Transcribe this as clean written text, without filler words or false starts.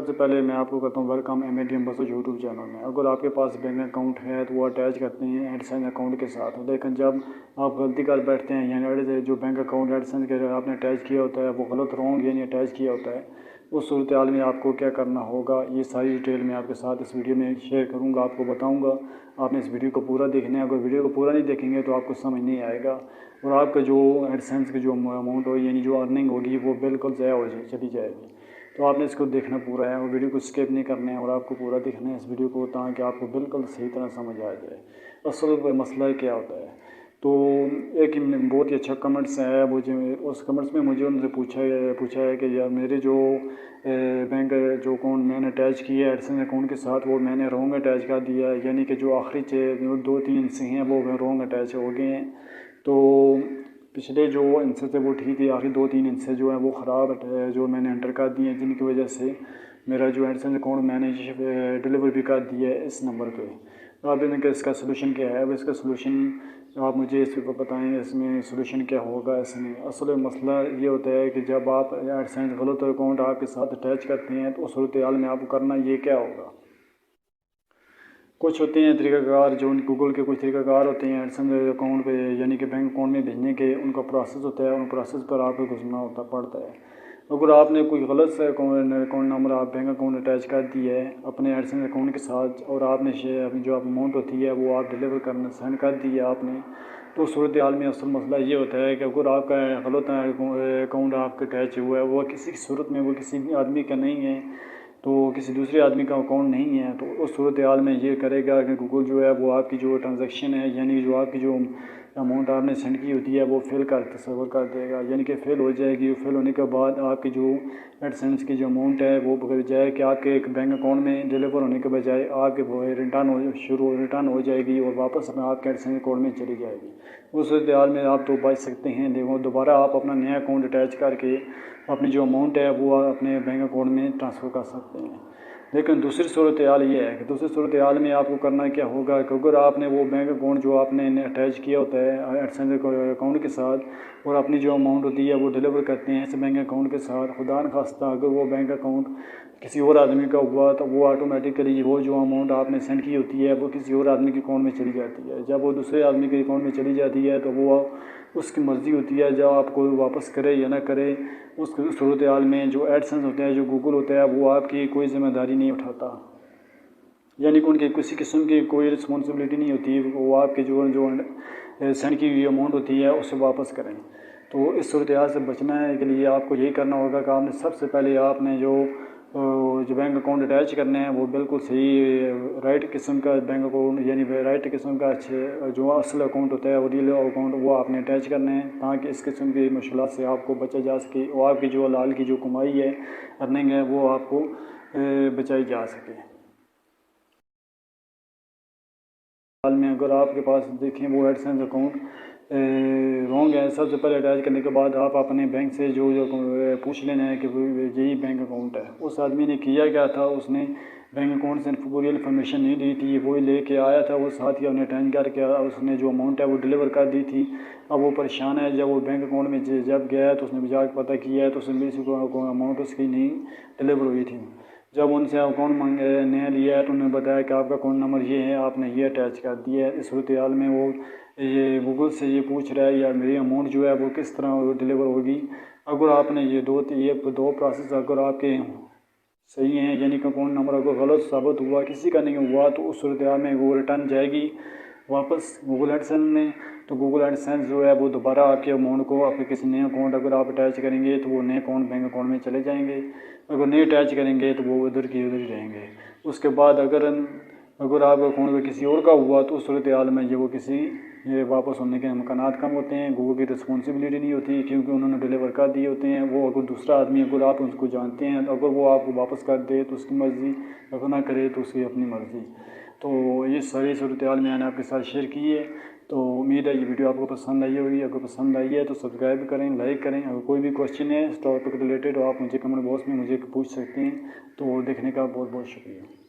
सबसे पहले मैं आपको कहता हूँ वेलकम एम बसो यूट्यूब चैनल में। अगर आपके पास बैंक अकाउंट है तो वो अटैच करते हैं एडसेंस अकाउंट के साथ, लेकिन जब आप गलती कर बैठते हैं यानी जो बैंक अकाउंट एडसेंस के आपने अटैच किया होता है वो गलत रॉन्ग यानी अटैच किया होता है, उस सूरत हाल में आपको क्या करना होगा ये सारी डिटेल मैं आपके साथ इस वीडियो में शेयर करूँगा, आपको बताऊँगा। आपने इस वीडियो को पूरा देखना है, अगर वीडियो को पूरा नहीं देखेंगे तो आपको समझ नहीं आएगा और आपका जो एडसेंस की जो अमाउंट हो यानी जो अर्निंग होगी वो बिल्कुल ज़ाया हो चली जाएगी। तो आपने इसको देखना पूरा है और वीडियो को स्किप नहीं करना है और आपको पूरा देखना है इस वीडियो को, ताकि आपको बिल्कुल सही तरह समझ आ जाए असल मसला क्या होता है। तो एक बहुत ही अच्छा कमेंट्स है मुझे, उस कमेंट्स में मुझे उनसे पूछा है कि यार मेरे जो बैंक जो अकाउंट मैंने अटैच किया है एडसेंस अकाउंट के साथ वो मैंने रॉन्ग अटैच कर दिया है, यानी कि जो आखिरी जो 2-3 हिस्से हैं वो रॉन्ग अटैच हो गए हैं। तो पिछले जो हिस्से थे वो ठीक थे, आखिरी 2-3 हिस्से जो है वो ख़राब जो मैंने एंटर कर दिए हैं, जिनकी वजह से मेरा जो एडसेंस अकाउंट मैंने डिलीवर भी कर दिया है इस नंबर पे। तो आप इनका इसका सलूशन क्या है, अब इसका सलूशन आप मुझे इस पर बताएं, इसमें सलूशन क्या होगा। इसमें असल मसला ये होता है कि जब आप एडसेंस गलत अकाउंट आपके साथ अटैच करते हैं तो उस सूरत हाल में आपको करना ये क्या होगा। कुछ होते हैं तरीक़ाकार, जो गूगल के कुछ तरीक़ाकार होते हैं एडसेंस अकाउंट पे यानी कि बैंक अकाउंट में भेजने के, उनका प्रोसेस होता है, उन प्रोसेस पर आपको घुसना पड़ता है। अगर आपने कोई गलत से अकाउंट नंबर आप बैंक अकाउंट अटैच कर दिया है अपने एडसेंस अकाउंट के साथ और आपने जो आप अमाउंट होती है वो आप डिलीवर करना सेंड कर दिया आपने, तो सूरत हाल में असल मसला ये होता है कि अगर आपका गलत अकाउंट आपका अटैच हुआ है वो किसी सूरत में वो किसी आदमी का नहीं है, तो किसी दूसरे आदमी का अकाउंट नहीं है, तो उस सूरत हाल में ये करेगा कि गूगल जो है वो आपकी जो ट्रांजैक्शन है यानी जो आपकी जो अमाउंट आपने सेंड की होती है वो फेल कर तस्वर कर देगा, यानी कि फ़ेल हो जाएगी। फेल होने के बाद आपकी जो एडसेंस की जो अमाउंट है वो बजाय कि आपके एक बैंक अकाउंट में डिलीवर होने के बजाय आपके वो रिटर्न हो जाएगी और वापस आपके एडसेंस अकाउंट में चली जाएगी। उस सूरत हाल में आप तो बच सकते हैं, देखो दोबारा आप अपना नया अकाउंट अटैच करके अपनी जो अमाउंट है वो अपने बैंक अकाउंट में ट्रांसफ़र कर सकते हैं। लेकिन दूसरी सूरत हाल ये है कि दूसरी सूरत हाल में आपको करना क्या होगा कि अगर आपने वो बैंक अकाउंट जो आपने अटैच किया होता है एडसेंस अकाउंट के साथ और अपनी जो अमाउंट होती है वो डिलीवर करते हैं इस बैंक अकाउंट के साथ, खुदा न खास्ता अगर वो बैंक अकाउंट किसी और आदमी का हुआ तो वो ऑटोमेटिकली वो जो अमाउंट आपने सेंड की होती है वो किसी और आदमी के अकाउंट में चली जाती है। जब वो दूसरे आदमी के अकाउंट में चली जाती है तो वो उसकी मर्ज़ी होती है जब आपको वापस करे या ना करे। उस सूरत हाल में जो एडसेंस होता है जो गूगल होता है वो आपकी कोई ज़िम्मेदारी नहीं उठाता, यानी कि उनकी किसी किस्म की कोई रिस्पॉन्सिबिलिटी नहीं होती, वो आपकी जो सेंड की हुई अमाउंट होती है उसे वापस करें। तो इस सूरत हाल से बचना है के लिए आपको यही करना होगा कि आपने सबसे पहले आपने जो बैंक अकाउंट अटैच करने हैं वो बिल्कुल सही राइट किस्म का बैंक अकाउंट यानी राइट किस्म का अच्छे जो असल अकाउंट होता है वो रियल अकाउंट वो आपने अटैच करने हैं, ताकि इस किस्म की मुश्किलात से आपको बचा जा सके और आपकी जो हलाल की जो कमाई है अर्निंग है वो आपको बचाई जा सके। हाल में अगर आपके पास देखें वो एडसेंस अकाउंट रॉन्ग है, सबसे पहले अटैच करने के बाद आप अपने बैंक से जो पूछ लेना है कि यही बैंक अकाउंट है। उस आदमी ने किया क्या था, उसने बैंक अकाउंट से पूरी इन्फॉर्मेशन नहीं दी थी, वो लेके आया था, वो साथ ही अपने अटैच करके उसने जो अमाउंट है वो डिलीवर कर दी थी। अब वो परेशान है, जब वो बैंक अकाउंट में जब गया तो उसने जाकर पता किया है तो उसने अमाउंट उसकी नहीं डिलीवर हुई थी। जब उनसे अकाउंट नया लिया है तो उन्होंने बताया कि आपका अकाउंट नंबर ये है, आपने ये अटैच कर दिया है। इस सूरत हाल में वो ये गूगल से ये पूछ रहा है यार मेरी अमाउंट जो है वो किस तरह डिलीवर होगी। अगर आपने ये दो प्रोसेस अगर आपके सही हैं यानी कि अकाउंट नंबर अगर गलत साबित हुआ, किसी का नहीं हुआ, तो उस सूरत हाल में वो रिटर्न जाएगी वापस गूगल एडसेंस में। तो गूगल एडसेंस जो है वो दोबारा आपके अमाउंट को आपके किसी नए अकाउंट अगर आप अटैच करेंगे तो वो नए अकाउंट बैंक अकाउंट में चले जाएंगे, अगर नहीं अटैच करेंगे तो वो उधर की उधर ही रहेंगे। उसके बाद अगर आप अकाउंट में किसी और का हुआ तो उस सूरत हाल में ये वो किसी ये वापस होने के इम्कानात कम होते हैं, गूगल की रिस्पॉन्सिबिलिटी नहीं होती क्योंकि उन्होंने डिलीवर कर दिए होते हैं। वो अगर दूसरा आदमी अगर आप उसको जानते हैं तो अगर वो आपको वापस कर दे तो उसकी मर्ज़ी, अगर ना करे तो उसकी अपनी मर्ज़ी। तो ये सारी सूरत हाल मैंने आपके साथ शेयर की है। तो उम्मीद है ये वीडियो आपको पसंद आई होगी, अगर पसंद आई है तो सब्सक्राइब करें, लाइक करें। अगर कोई भी क्वेश्चन है इस टॉपिक रिलेटेड तो आप मुझे कमेंट बॉक्स में मुझे पूछ सकते हैं। तो देखने का बहुत बहुत शुक्रिया।